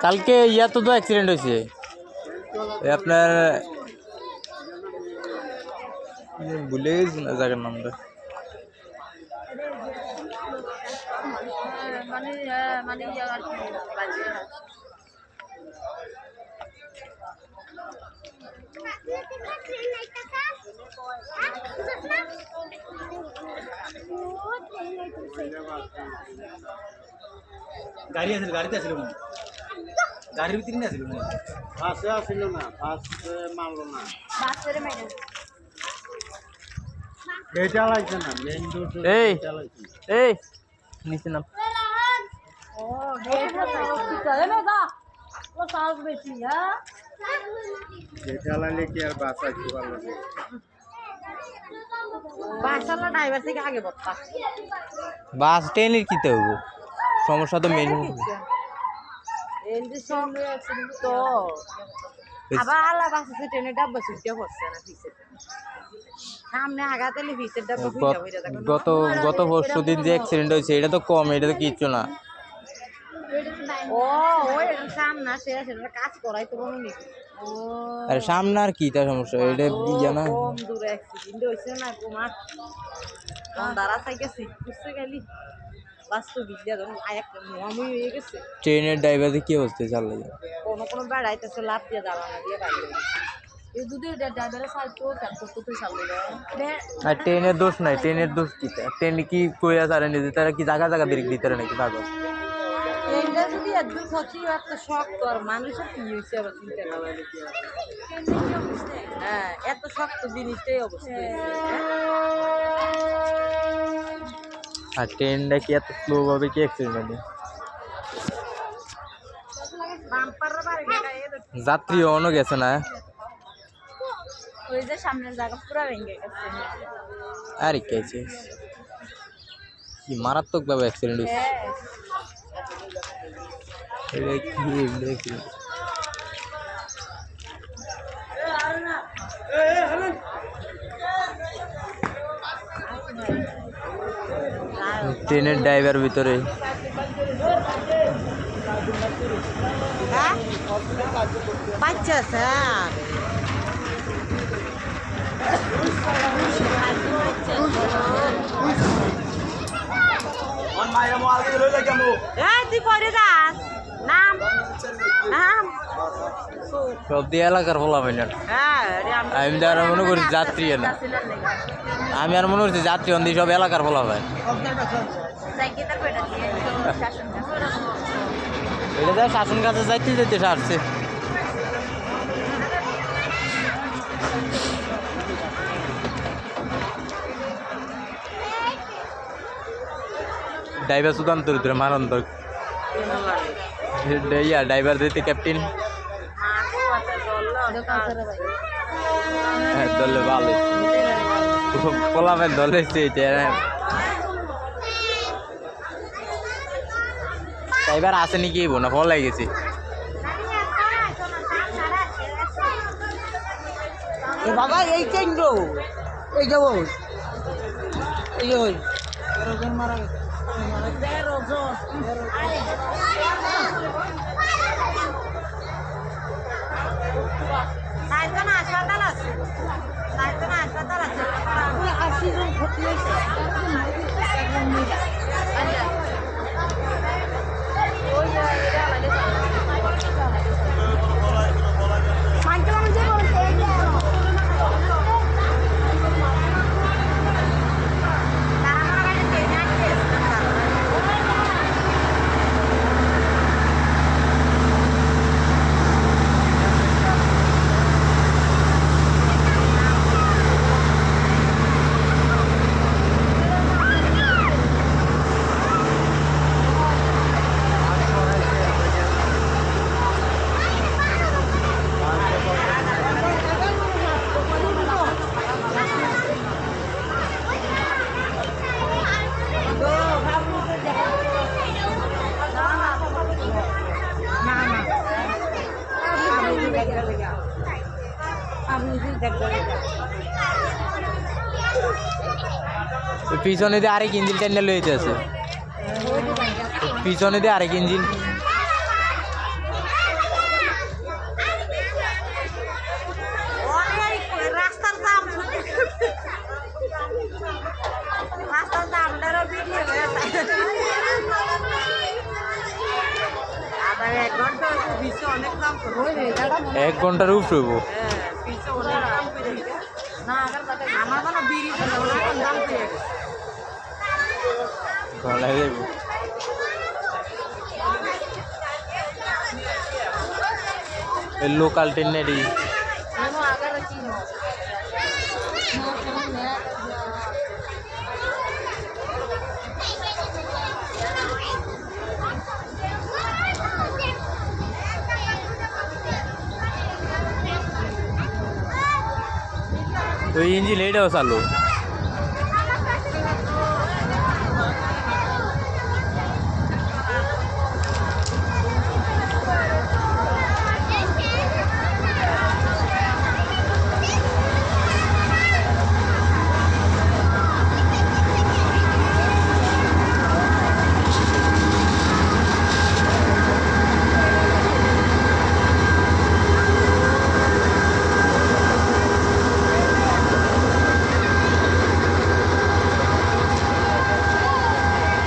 কালকে ইয়াতো তো অ্যাক্সিডেন্ট হয়েছে আপনার ভুলে গেছি না জায়গার নামটা গাড়ি আছে গাড়িতে আসলো না গাড়ির ভিতরে না আসলো না বাসে আসলো না বাস মারলো না বাসের মেরে এটা লাগছে না মেইন রোড এই চালাইছে এই নিচে নাম ও এটা চলে না দা ও সাউন্ড বেশি হ্যাঁ এটা লাগলে কি আর বাস আসতে পারলো না বাসালা ড্রাইভার থেকে আগে বত্তা বাস ট্রেনের কিতে হবো সমস্যা তো মেন এন্ডি সঙ্গে অ্যাক্সিডেন্ট তো আবার আলা বাসে ট্রেনে ডাব্বা ছুটে পড়ছে না ফিসে সামনে আগাতেলে ফিসের ডাব্বা খুলে হইরা দেখো গত পরশুদিন যে অ্যাক্সিডেন্ট হয়েছে এটা তো কম এটা তো কিচ্ছু না ও ওই সামনে সেটা কাজ করাই তো কোনো নি ও আরে সামনে আর কি তার সমস্যা এটা ইয়া না কম দূরে অ্যাক্সিডেন্ট হইছে না তোমার দাঁড়া থেকে সিট পুষে গেলি বাস্তু বিদ্যা ধরুন আরেকটা মোয়ামুই হয়ে গেছে ট্রেনের ড্রাইভারে কি অবস্থা চালে কোনো বেড়াইতেছে লাভ দিয়ে দাঁড়ানো দিয়ে বাইরে এই দুধে ড্রাইভারের সাইড তো কাজ করতে তো চালু আর ট্রেনের দোষ নাই ট্রেনের দোষ কি ট্রেন কি কইয়া তারা নিজে তারা কি জায়গা জায়গা ব্রেক দিতে নাকি কাগজ এইটা যদি একদম ক্ষতি একটা শক্ত আর মানুষের কি হয়েছে আবার চিন্তা করা হ্যাঁ এত শক্ত জিনিসটাই অবস্থা আর ট্রেনটা কি এত স্লো ভাবে কি অ্যাক্সিডেন্ট হলো যাত্রী অন্য গেছে না ওই যে সামনের জায়গা পুরো ভেঙে গেছে আরে কেছে কি মারাত্মক ভাবে অ্যাক্সিডেন্ট হয়েছে এটা কি ট্রেনের ড্রাইভার ভিতরে বাচ্চা স্যার তুই করে যাস নাম নাম সব দিয়ে এলাকার বলা হয় না আমি তো আর মনে করি যাত্রী না আমি আর মনে করছি যাত্রী অন্দি সব এলাকার বলা হয় এটা যা শাসন কাছে যাইতে যেতে সারছে ড্রাইভার সুদান্ত মানন্দ ইয়া ড্রাইভার দিতে ক্যাপ্টেন দলে ভালো কোলামের দলে ড্রাইভার আসেনি কি না ফল গেছে বাবা এই চেঙ্গো এই যাবো এই ওই মারা হাসপাতাল আছে হাসপাতাল আছে 80 জন ভর্তি হয়েছে পিছনে দিয়ে আরেক ইঞ্জিল টেনে লইতে আছে পিছনে দিয়ে আরেক ইঞ্জিল রাস্তার দাম রাস্তার দামটারও বিক্রি হয়ে আবার 1 ঘন্টা পিছু অনেক দাম করবে 1 ঘন্টার উপরে হইব পিছু অনেক দাম করে না আমার কোনো বিড়ি দাম পেয়ে গেছে গলায় যাইব এই লোকাল ট্রেন নেডি ওই ইঞ্জিন এটাও চালু